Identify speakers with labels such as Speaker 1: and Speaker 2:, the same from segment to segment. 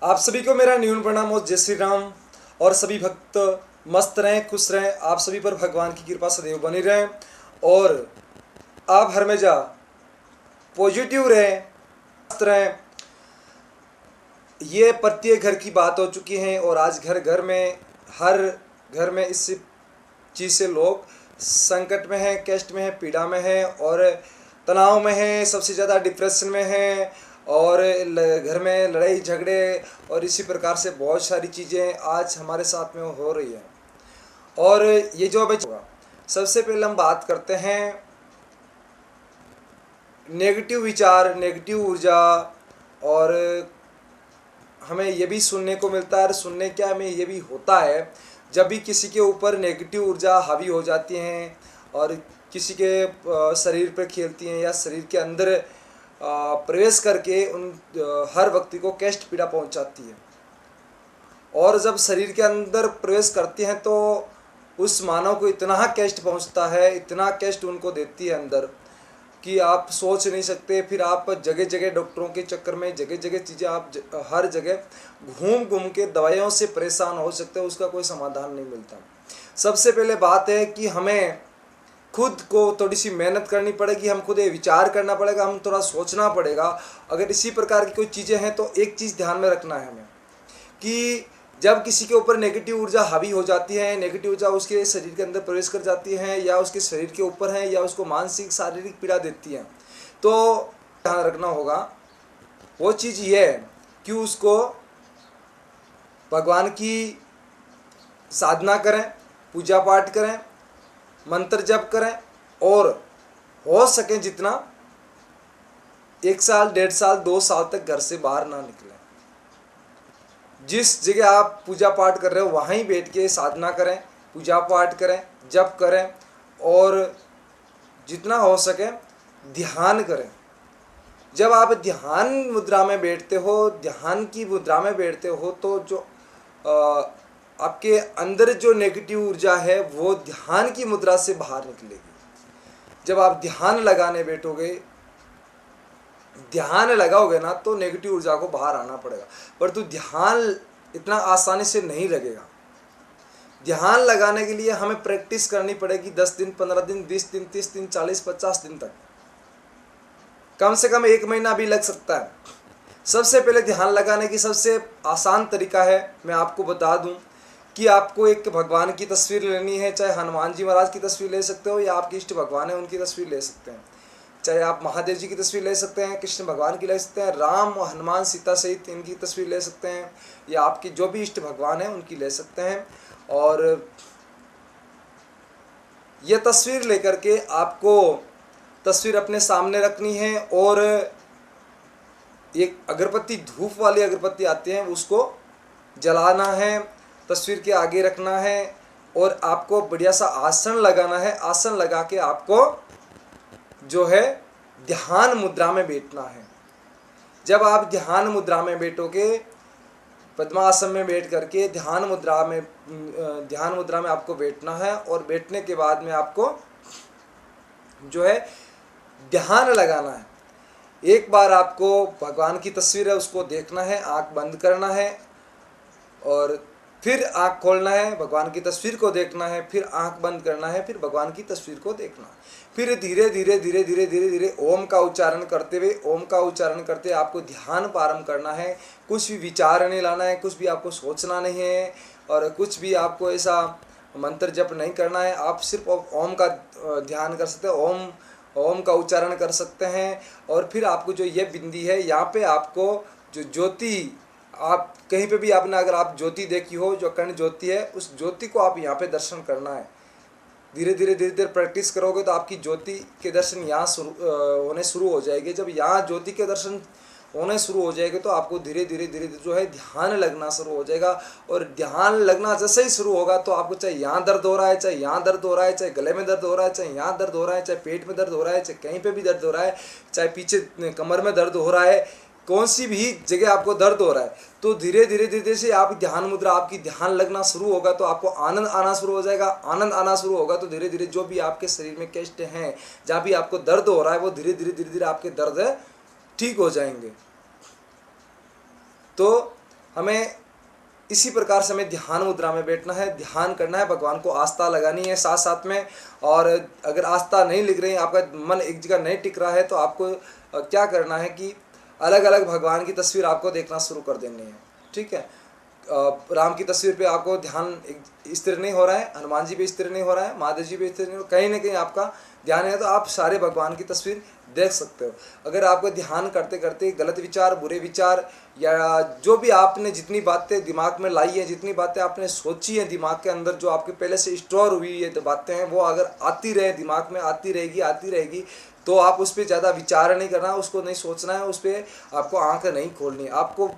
Speaker 1: आप सभी को मेरा न्यून प्रणाम और जय श्री राम। और सभी भक्त मस्त रहें, खुश रहें। आप सभी पर भगवान की कृपा सदैव बनी रहे और आप हमेशा पॉजिटिव रहें, मस्त रहें। ये प्रत्येक घर की बात हो चुकी है और आज घर घर में, हर घर में इस चीज़ से लोग संकट में हैं, कष्ट में हैं, पीड़ा में हैं और तनाव में हैं, सबसे ज़्यादा डिप्रेशन में हैं और घर में लड़ाई झगड़े और इसी प्रकार से बहुत सारी चीज़ें आज हमारे साथ में हो रही हैं। और ये जो अभी होगा, सबसे पहले हम बात करते हैं नेगेटिव विचार, नेगेटिव ऊर्जा। और हमें ये भी सुनने को मिलता है, सुनने क्या हमें ये भी होता है, जब भी किसी के ऊपर नेगेटिव ऊर्जा हावी हो जाती हैं और किसी के शरीर पर खेलती हैं या शरीर के अंदर प्रवेश करके उन हर व्यक्ति को कष्ट पीड़ा पहुंचाती है। और जब शरीर के अंदर प्रवेश करती हैं तो उस मानव को इतना कष्ट पहुंचता है, इतना कष्ट उनको देती है अंदर कि आप सोच नहीं सकते। फिर आप जगह जगह डॉक्टरों के चक्कर में, जगह जगह चीज़ें आप हर जगह घूम घूम के दवाइयों से परेशान हो सकते हैं, उसका कोई समाधान नहीं मिलता। सबसे पहले बात है कि हमें खुद को थोड़ी सी मेहनत करनी पड़ेगी, हम खुद ये विचार करना पड़ेगा, हम थोड़ा सोचना पड़ेगा। अगर इसी प्रकार की कोई चीज़ें हैं तो एक चीज़ ध्यान में रखना है हमें कि जब किसी के ऊपर नेगेटिव ऊर्जा हावी हो जाती है, नेगेटिव ऊर्जा उसके शरीर के अंदर प्रवेश कर जाती है या उसके शरीर के ऊपर है या उसको मानसिक शारीरिक पीड़ा देती है, तो ध्यान रखना होगा वो चीज़ ये है कि उसको भगवान की साधना करें, पूजा पाठ करें, मंत्र जप करें और हो सके जितना 1 साल, 1.5 साल, 2 साल तक घर से बाहर ना निकलें। जिस जगह आप पूजा पाठ कर रहे हो वहीं बैठ के साधना करें, पूजा पाठ करें, जप करें और जितना हो सके ध्यान करें। जब आप ध्यान मुद्रा में बैठते हो, ध्यान की मुद्रा में बैठते हो तो जो आपके अंदर जो नेगेटिव ऊर्जा है वो ध्यान की मुद्रा से बाहर निकलेगी। जब आप ध्यान लगाने बैठोगे, ध्यान लगाओगे ना तो नेगेटिव ऊर्जा को बाहर आना पड़ेगा, परंतु ध्यान इतना आसानी से नहीं लगेगा। ध्यान लगाने के लिए हमें प्रैक्टिस करनी पड़ेगी 10 दिन, 15 दिन, 20 दिन, 30 दिन, 40, 50 दिन तक, कम से कम 1 महीना भी लग सकता है। सबसे पहले ध्यान लगाने की सबसे आसान तरीका है, मैं आपको बता दूं कि आपको एक भगवान की तस्वीर लेनी है, चाहे हनुमान जी महाराज की तस्वीर ले सकते हो या आपके इष्ट भगवान है उनकी तस्वीर ले सकते हैं, चाहे आप महादेव जी की तस्वीर ले सकते हैं, कृष्ण भगवान की ले सकते हैं, राम और हनुमान सीता सहित इनकी तस्वीर ले सकते हैं या आपकी जो भी इष्ट भगवान है उनकी ले सकते हैं। और ये तस्वीर लेकर के आपको तस्वीर अपने सामने रखनी है और एक अगरबत्ती, धूप वाली अगरबत्ती आती है, उसको जलाना है, तस्वीर के आगे रखना है और आपको बढ़िया सा आसन लगाना है। आसन लगा के आपको जो है ध्यान मुद्रा में बैठना है। जब आप ध्यान मुद्रा में बैठोगे, पद्मासन में बैठ करके ध्यान मुद्रा में आपको बैठना है और बैठने के बाद में आपको जो है ध्यान लगाना है। एक बार आपको भगवान की तस्वीर है उसको देखना है, आंख बंद करना है और फिर आंख खोलना है, भगवान की तस्वीर को देखना है, फिर आंख बंद करना है, फिर भगवान की तस्वीर को देखना है। फिर धीरे धीरे धीरे धीरे धीरे धीरे ओम का उच्चारण करते हुए, ओम का उच्चारण करते आपको ध्यान प्रारंभ करना है। कुछ भी विचार नहीं लाना है, कुछ भी आपको सोचना नहीं है और कुछ भी आपको ऐसा मंत्र जप नहीं करना है। आप सिर्फ ओम का ध्यान कर सकते हैं, ओम का उच्चारण कर सकते हैं। और फिर आपको जो ये बिंदी है, यहाँ पे आपको जो ज्योति, आप कहीं पे भी आपने अगर आप ज्योति देखी हो, जो अखंड ज्योति है, उस ज्योति को आप यहाँ पे दर्शन करना है। धीरे धीरे धीरे धीरे प्रैक्टिस करोगे तो आपकी ज्योति के दर्शन यहाँ होने शुरू हो जाएंगे। जब यहाँ ज्योति के दर्शन होने शुरू हो जाएंगे तो आपको धीरे धीरे धीरे धीरे जो है ध्यान लगना शुरू हो जाएगा। और ध्यान लगना जैसे ही शुरू होगा तो आपको चाहे यहाँ दर्द हो रहा है, चाहे यहाँ दर्द हो रहा है, चाहे गले में दर्द हो रहा है, चाहे यहाँ दर्द हो रहा है, चाहे पेट में दर्द हो रहा है, चाहे कहीं पे भी दर्द हो रहा है, चाहे पीछे कमर में दर्द हो रहा है, कौन सी भी जगह आपको दर्द हो रहा है, तो धीरे धीरे धीरे से आप ध्यान मुद्रा, आपकी ध्यान लगना शुरू होगा तो आपको आनंद आना शुरू हो जाएगा। आनंद आना शुरू होगा तो धीरे धीरे जो भी आपके शरीर में कष्ट हैं, जहाँ भी आपको दर्द हो रहा है, वो धीरे धीरे धीरे धीरे आपके दर्द ठीक हो जाएंगे। तो हमें इसी प्रकार से हमें ध्यान मुद्रा में बैठना है, ध्यान करना है, भगवान को आस्था लगानी है साथ साथ में। और अगर आस्था नहीं लिख रही है, आपका मन एक जगह नहीं टिक रहा है, तो आपको क्या करना है कि अलग अलग भगवान की तस्वीर आपको देखना शुरू कर देनी है। ठीक है, राम की तस्वीर पे आपको ध्यान स्थिर नहीं हो रहा है, हनुमान जी पे स्थिर नहीं हो रहा है, महादेव जी पे स्थिर नहीं हो, कहीं ना कहीं आपका ध्यान है, तो आप सारे भगवान की तस्वीर देख सकते हो। अगर आपको ध्यान करते करते गलत विचार, बुरे विचार, या जो भी आपने जितनी बातें दिमाग में लाई हैं, जितनी बातें आपने सोची हैं दिमाग के अंदर, जो आपके पहले से स्टोर हुई है बातें हैं, वो अगर आती रहे दिमाग में, आती रहेगी, तो आप उस पर ज़्यादा विचार नहीं करना, उसको नहीं सोचना है, उस पर आपको आँख नहीं खोलनी। आपको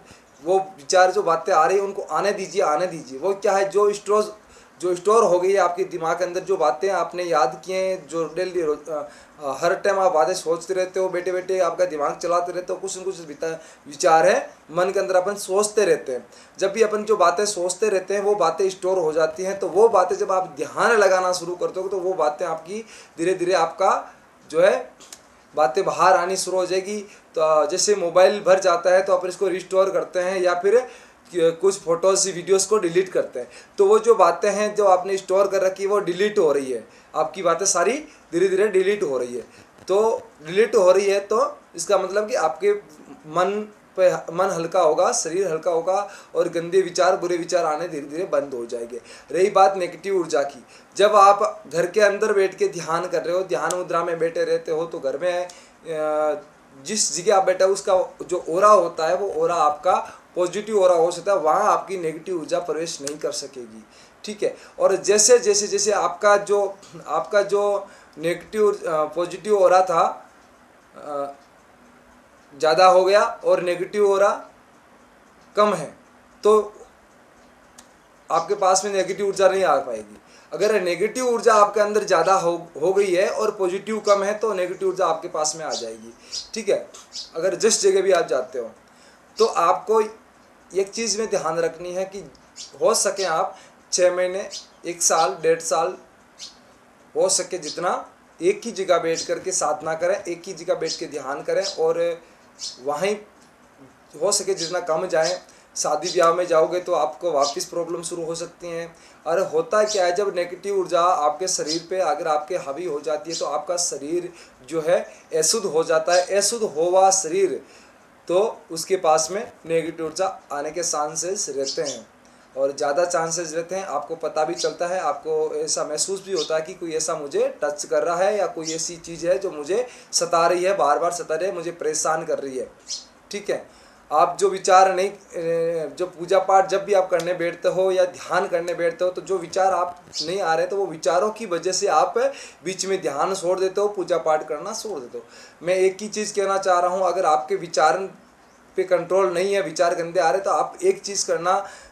Speaker 1: वो विचार, जो बातें आ रही है, उनको आने दीजिए। वो क्या है, जो स्टोर हो गई है आपके दिमाग के अंदर, जो बातें आपने याद किए हैं, जो डेली हर टाइम आप बातें सोचते रहते हो, बैठे बैठे आपका दिमाग चलाते रहते हो, कुछ न कुछ विचार है मन के अंदर, अपन सोचते रहते हैं। जब भी अपन जो बातें सोचते रहते हैं, वो बातें स्टोर हो जाती हैं। तो वो बातें जब आप ध्यान लगाना शुरू करते हो, तो वो बातें आपकी धीरे धीरे आपका जो है बातें बाहर आनी शुरू हो जाएगी। तो जैसे मोबाइल भर जाता है, तो अपन इसको रिस्टोर करते हैं, या फिर कुछ फोटोज वीडियोस को डिलीट करते हैं, तो वो जो बातें हैं जो आपने स्टोर कर रखी है, वो डिलीट हो रही है। आपकी बातें सारी धीरे धीरे डिलीट हो रही है। तो डिलीट हो रही है, तो इसका मतलब कि आपके मन हल्का होगा, शरीर हल्का होगा, और गंदे विचार, बुरे विचार आने धीरे धीरे बंद हो जाएंगे। रही बात नेगेटिव ऊर्जा की, जब आप घर के अंदर बैठ के ध्यान कर रहे हो, ध्यान मुद्रा में बैठे रहते हो, तो घर में जिस जगह आप बैठे हो, उसका जो ओरा होता है, वो ओरा आपका पॉजिटिव ओरा हो सकता है, वहाँ आपकी नेगेटिव ऊर्जा प्रवेश नहीं कर सकेगी। ठीक है, और जैसे जैसे जैसे आपका जो नेगेटिव पॉजिटिव ओरा था ज़्यादा हो गया, और नेगेटिव ओरा कम है, तो आपके पास में नेगेटिव ऊर्जा नहीं आ पाएगी। अगर नेगेटिव ऊर्जा आपके अंदर ज़्यादा हो गई है और पॉजिटिव कम है, तो नेगेटिव ऊर्जा आपके पास में आ जाएगी। ठीक है, अगर जिस जगह भी आप जाते हो, तो आपको एक चीज़ में ध्यान रखनी है कि हो सके आप 6 महीने, 1 साल, 1.5 साल, हो सके जितना एक ही जगह बैठ करके साधना करें, एक ही जगह बैठ के ध्यान करें, और वहीं हो सके जितना कम जाएं। शादी ब्याह में जाओगे तो आपको वापस प्रॉब्लम शुरू हो सकती हैं। अरे होता क्या है, जब नेगेटिव ऊर्जा आपके शरीर पे अगर आपके हावी हो जाती है, तो आपका शरीर जो है अशुद्ध हो जाता है। अशुद्ध हुआ शरीर, तो उसके पास में नेगेटिव ऊर्जा आने के चांसेस रहते हैं, और ज़्यादा चांसेस रहते हैं। आपको पता भी चलता है, आपको ऐसा महसूस भी होता है कि कोई ऐसा मुझे टच कर रहा है, या कोई ऐसी चीज़ है जो मुझे सता रही है, बार बार सता रही है, मुझे परेशान कर रही है। ठीक है, आप जो विचार नहीं, जो पूजा पाठ जब भी आप करने बैठते हो या ध्यान करने बैठते हो, तो जो विचार आप नहीं आ रहे, तो वो विचारों की वजह से आप बीच में ध्यान छोड़ देते हो, पूजा पाठ करना छोड़ देते हो। मैं एक ही चीज़ कहना चाह रहा हूँ, अगर आपके विचार पे कंट्रोल नहीं है, विचार गंदे आ रहे, तो आप एक चीज़ करना,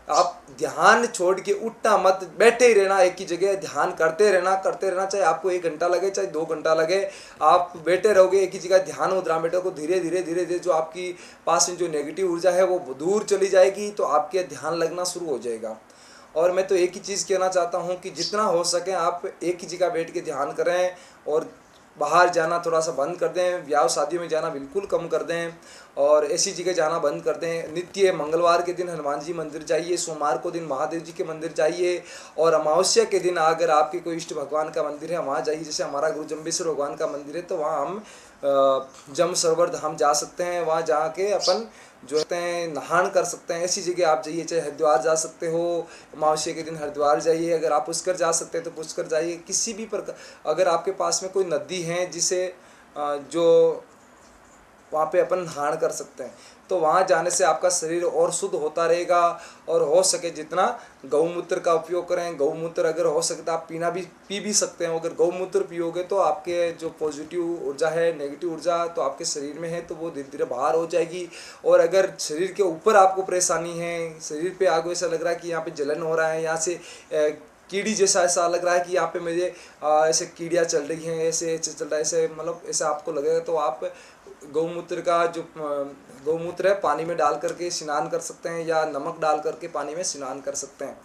Speaker 1: आप ध्यान छोड़ के उठना मत, बैठे ही रहना एक ही जगह, ध्यान करते रहना, चाहे आपको 1 घंटा लगे, चाहे 2 घंटा लगे, आप बैठे रहोगे एक ही जगह ध्यान मुद्रा में बैठोगे, धीरे धीरे जो आपकी पास में जो नेगेटिव ऊर्जा है वो दूर चली जाएगी, तो आपके ध्यान लगना शुरू हो जाएगा। और मैं तो एक ही चीज़ कहना चाहता हूँ कि जितना हो सके आप एक ही जगह बैठ के ध्यान करें, और बाहर जाना थोड़ा सा बंद कर दें, ब्याह शादियों में जाना बिल्कुल कम कर दें, और ऐसी जगह जाना बंद कर दें। नित्य मंगलवार के दिन हनुमान जी मंदिर जाइए, सोमवार को दिन महादेव जी के मंदिर जाइए, और अमावस्या के दिन अगर आपके कोई इष्ट भगवान का मंदिर है वहाँ जाइए। जैसे हमारा गुरु जम्बेश्वर भगवान का मंदिर है, तो वहाँ हम जम सरोवर धाम जा सकते हैं, वहाँ जाके अपन जो कहते हैं नहान कर सकते हैं। ऐसी जगह आप जाइए, चाहे हरिद्वार जा सकते हो, अमावस्या के दिन हरिद्वार जाइए, अगर आप पुष्कर जा सकते हैं तो पुष्कर जाइए। किसी भी प्रकार अगर आपके पास में कोई नदी है जिसे जो वहाँ पे अपन नहान कर सकते हैं, तो वहाँ जाने से आपका शरीर और शुद्ध होता रहेगा। और हो सके जितना गौमूत्र का उपयोग करें। गौमूत्र अगर हो सके तो आप पी भी सकते हैं। अगर गौमूत्र पियोगे तो आपके जो पॉजिटिव ऊर्जा है, नेगेटिव ऊर्जा तो आपके शरीर में है, तो वो धीरे धीरे बाहर हो जाएगी। और अगर शरीर के ऊपर आपको परेशानी है, शरीर पे आपको ऐसा लग रहा है कि यहाँ पे जलन हो रहा है, यहाँ से कीड़ी जैसा ऐसा लग रहा है कि यहाँ पे मुझे ऐसे कीड़ियाँ चल रही हैं, ऐसे चल रहा है, ऐसे मतलब ऐसा आपको लगेगा, तो आप गौमूत्र का जो गौमूत्र है पानी में डाल करके स्नान कर सकते हैं, या नमक डाल करके पानी में स्नान कर सकते हैं।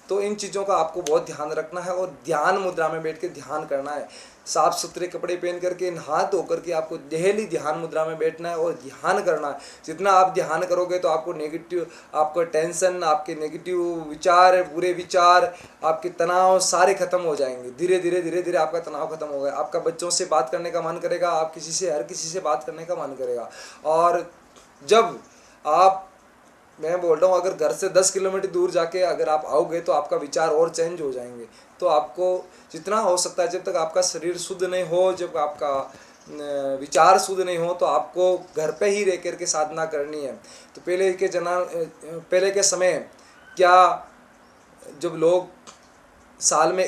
Speaker 1: तो इन चीज़ों का आपको बहुत ध्यान रखना है, और ध्यान मुद्रा में बैठ के ध्यान करना है। साफ सुथरे कपड़े पहन करके, नहा धो करके आपको डेली ध्यान मुद्रा में बैठना है और ध्यान करना है। जितना आप ध्यान करोगे तो आपको नेगेटिव, आपको टेंशन, आपके नेगेटिव विचार, बुरे विचार, आपके तनाव सारे खत्म हो जाएंगे। धीरे धीरे धीरे धीरे आपका तनाव खत्म होगा। आपका बच्चों से बात करने का मन करेगा, आप किसी से, हर किसी से बात करने का मन करेगा। और जब आप, मैं बोल रहा हूँ, अगर घर से 10 किलोमीटर दूर जाके अगर आप आओगे तो आपका विचार और चेंज हो जाएंगे। तो आपको जितना हो सकता है, जब तक आपका शरीर शुद्ध नहीं हो, जब आपका विचार शुद्ध नहीं हो, तो आपको घर पे ही रह करके साधना करनी है। तो पहले के समय क्या, जब लोग साल में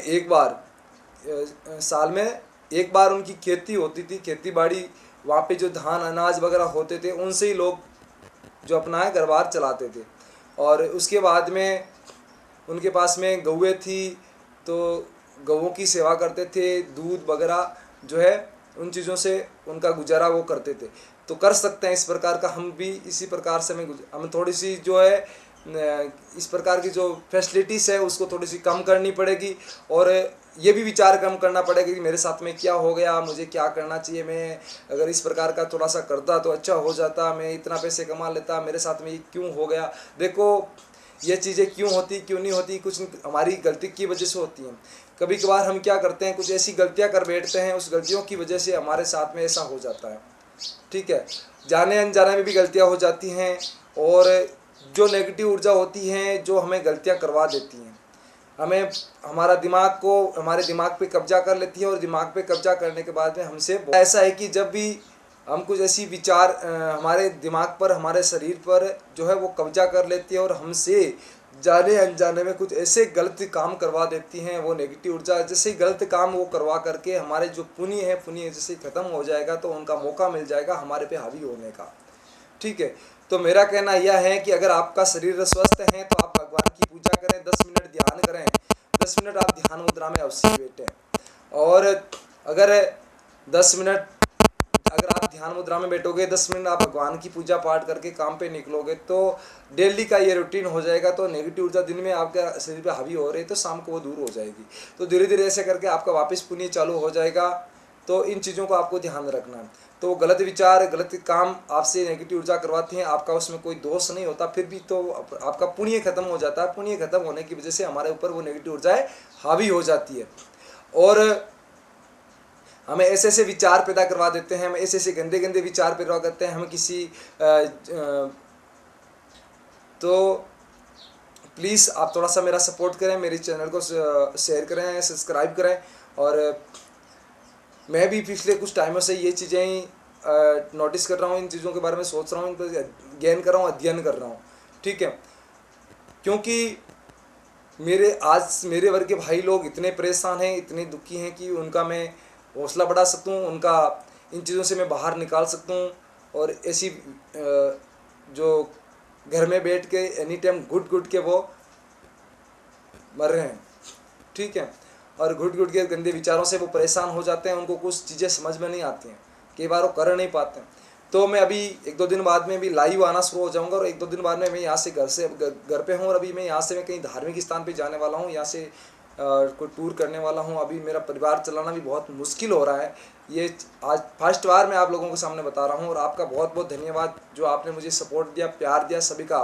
Speaker 1: एक बार उनकी खेती होती थी, खेती बाड़ी, वहाँ पे जो धान अनाज वगैरह होते थे, उनसे ही लोग जो अपना है घर-बार चलाते थे। और उसके बाद में उनके पास में गौएँ थी, तो गौओं की सेवा करते थे, दूध वगैरह जो है उन चीज़ों से उनका गुजारा वो करते थे। तो कर सकते हैं इस प्रकार का, हम भी इसी प्रकार से हमें थोड़ी सी जो है इस प्रकार की जो फैसिलिटीज़ है उसको थोड़ी सी कम करनी पड़ेगी। और ये भी विचार कम करना पड़ेगा कि मेरे साथ में क्या हो गया, मुझे क्या करना चाहिए, मैं अगर इस प्रकार का थोड़ा सा करता तो अच्छा हो जाता, मैं इतना पैसे कमा लेता, मेरे साथ में ये क्यों हो गया। देखो, ये चीज़ें क्यों होती, क्यों नहीं होती, कुछ हमारी गलती की वजह से होती हैं। कभी कभार हम क्या करते हैं, कुछ ऐसी गलतियां कर बैठते हैं, उस गलतियों की वजह से हमारे साथ में ऐसा हो जाता है। ठीक है, जाने अनजाने में भी गलतियां हो जाती हैं। और जो नेगेटिव ऊर्जा होती हैं, जो हमें गलतियां करवा देती हैं, हमें हमारे दिमाग पे कब्जा कर लेती है। और दिमाग पे कब्जा करने के बाद में हमसे ऐसा है कि जब भी हम कुछ ऐसी विचार हमारे दिमाग पर, हमारे शरीर पर जो है वो कब्जा कर लेती है और हमसे जाने अनजाने में कुछ ऐसे गलत काम करवा देती हैं, वो नेगेटिव ऊर्जा, जैसे गलत काम वो करवा करके हमारे जो पुण्य जैसे ख़त्म हो जाएगा, तो उनका मौका मिल जाएगा हमारे पे हावी होने का। ठीक है, तो मेरा कहना यह है कि अगर आपका शरीर स्वस्थ है तो आप भगवान की पूजा करें, 10 मिनट ध्यान करें, 10 मिनट आप ध्यान मुद्रा में अवश्य बैठें। और अगर 10 मिनट अगर आप ध्यान मुद्रा में बैठोगे, 10 मिनट आप भगवान की पूजा पाठ करके काम पे निकलोगे, तो डेली का ये रूटीन हो जाएगा। तो नेगेटिव ऊर्जा दिन में आपके शरीर पे हावी हो रही है, तो शाम को वो दूर हो जाएगी। तो धीरे धीरे ऐसे करके आपका वापस पुण्य चालू हो जाएगा। तो इन चीज़ों को आपको ध्यान रखना है। तो गलत विचार, गलत काम आपसे नेगेटिव ऊर्जा करवाते हैं, आपका उसमें कोई दोष नहीं होता, फिर भी तो आपका पुण्य खत्म हो जाता है। पुण्य खत्म होने की वजह से हमारे ऊपर वो नेगेटिव ऊर्जाएँ हावी हो जाती है और हमें ऐसे ऐसे विचार पैदा करवा देते हैं, हम ऐसे ऐसे गंदे गंदे विचार पैदा करते हैं। हम किसी तो प्लीज़ आप थोड़ा सा मेरा सपोर्ट करें, मेरे चैनल को शेयर करें, सब्सक्राइब करें। और मैं भी पिछले कुछ टाइमों से ये चीज़ें नोटिस कर रहा हूँ, इन चीज़ों के बारे में सोच रहा हूँ, इनको ज्ञान कर रहा हूँ, अध्ययन कर रहा हूँ। ठीक है, क्योंकि मेरे वर्ग के भाई लोग इतने परेशान हैं, इतने दुखी हैं कि उनका मैं हौसला बढ़ा सकूँ, उनका इन चीज़ों से मैं बाहर निकाल सकूँ। और ऐसी जो घर में बैठ के एनी टाइम घुट के वो मर रहे हैं। ठीक है, और घुट के गंदे विचारों से वो परेशान हो जाते हैं, उनको कुछ चीज़ें समझ में नहीं आती हैं, कई बार वो कर नहीं पाते हैं। तो मैं अभी 1-2 दिन बाद में भी लाइव आना शुरू हो जाऊंगा और 1-2 दिन बाद में मैं यहाँ से घर पे हूँ। और अभी मैं यहाँ से कहीं धार्मिक स्थान पे जाने वाला हूँ, यहाँ से कोई टूर करने वाला हूँ। अभी मेरा परिवार चलाना भी बहुत मुश्किल हो रहा है। ये आज फर्स्ट बार मैं आप लोगों के सामने बता रहा हूँ। और आपका बहुत बहुत धन्यवाद जो आपने मुझे सपोर्ट दिया, प्यार दिया, सभी का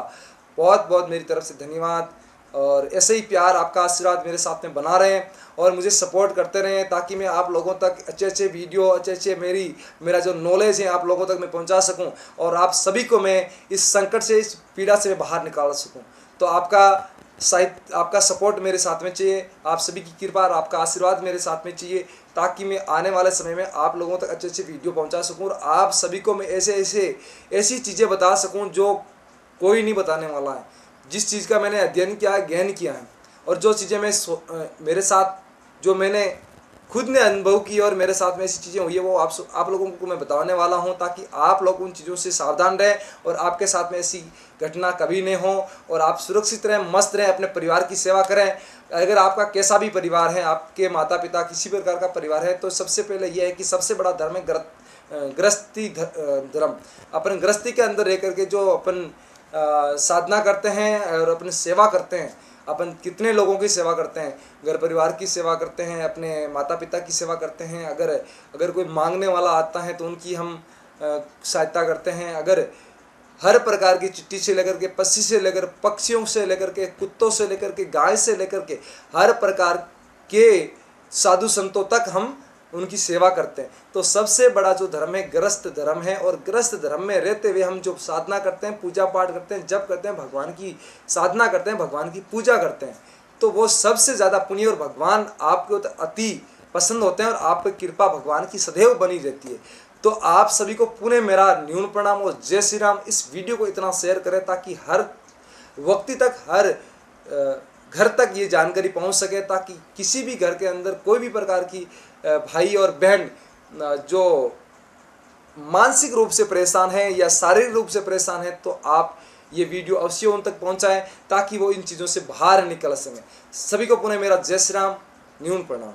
Speaker 1: बहुत बहुत मेरी तरफ से धन्यवाद। और ऐसे ही प्यार, आपका आशीर्वाद मेरे साथ में बना रहें और मुझे सपोर्ट करते रहें, ताकि मैं आप लोगों तक अच्छे वीडियो, अच्छे मेरा जो नॉलेज है आप लोगों तक मैं पहुंचा सकूं और आप सभी को मैं इस संकट से, इस पीड़ा से मैं बाहर निकाल सकूं। तो आपका सपोर्ट मेरे साथ में चाहिए, आप सभी की कृपा और आपका आशीर्वाद मेरे साथ में चाहिए, ताकि मैं आने वाले समय में आप लोगों तक अच्छे वीडियो पहुँचा सकूँ और आप सभी को मैं ऐसी चीज़ें बता सकूँ जो कोई नहीं बताने वाला है। जिस चीज़ का मैंने अध्ययन किया है, ज्ञान किया है, और जो चीज़ें मेरे साथ जो मैंने खुद ने अनुभव की और मेरे साथ में ऐसी चीज़ें हुई है, वो आप लोगों को मैं बताने वाला हूं, ताकि आप लोग उन चीज़ों से सावधान रहें और आपके साथ में ऐसी घटना कभी नहीं हो और आप सुरक्षित रहें, मस्त रहें, अपने परिवार की सेवा करें। अगर आपका कैसा भी परिवार है, आपके माता पिता किसी प्रकार का परिवार है, तो सबसे पहले यह है कि सबसे बड़ा धर्म है गृहस्थी धर्म। अपन गृहस्थी के अंदर रह करके जो अपन साधना करते हैं और अपनी सेवा करते हैं, अपन कितने लोगों की सेवा करते हैं, घर परिवार की सेवा करते हैं, अपने माता पिता की सेवा करते हैं। अगर कोई मांगने वाला आता है तो उनकी हम सहायता करते हैं। अगर हर प्रकार की चिट्ठी से लेकर के, पक्षी से लेकर, पक्षियों से लेकर के, कुत्तों से लेकर के, गाय से लेकर के, हर प्रकार के साधु संतों तक हम उनकी सेवा करते हैं। तो सबसे बड़ा जो धर्म है गृहस्थ धर्म है, और गृहस्थ धर्म में रहते हुए हम जो साधना करते हैं, पूजा पाठ करते हैं, जप करते हैं, भगवान की साधना करते हैं, भगवान की पूजा करते हैं, तो वो सबसे ज़्यादा पुण्य, और भगवान आपको तो अति पसंद होते हैं, और आप पर कृपा भगवान की सदैव बनी रहती है। तो आप सभी को पुनः मेरा न्यून प्रणाम और जय श्री राम। इस वीडियो को इतना शेयर करें ताकि हर व्यक्ति तक, हर घर तक ये जानकारी पहुंच सके, ताकि किसी भी घर के अंदर कोई भी प्रकार की भाई और बहन जो मानसिक रूप से परेशान है या शारीरिक रूप से परेशान है, तो आप ये वीडियो अवश्य उन तक पहुंचाएं ताकि वो इन चीज़ों से बाहर निकल सकें। सभी को पुनः मेरा जय श्री राम, न्यून प्रणाम।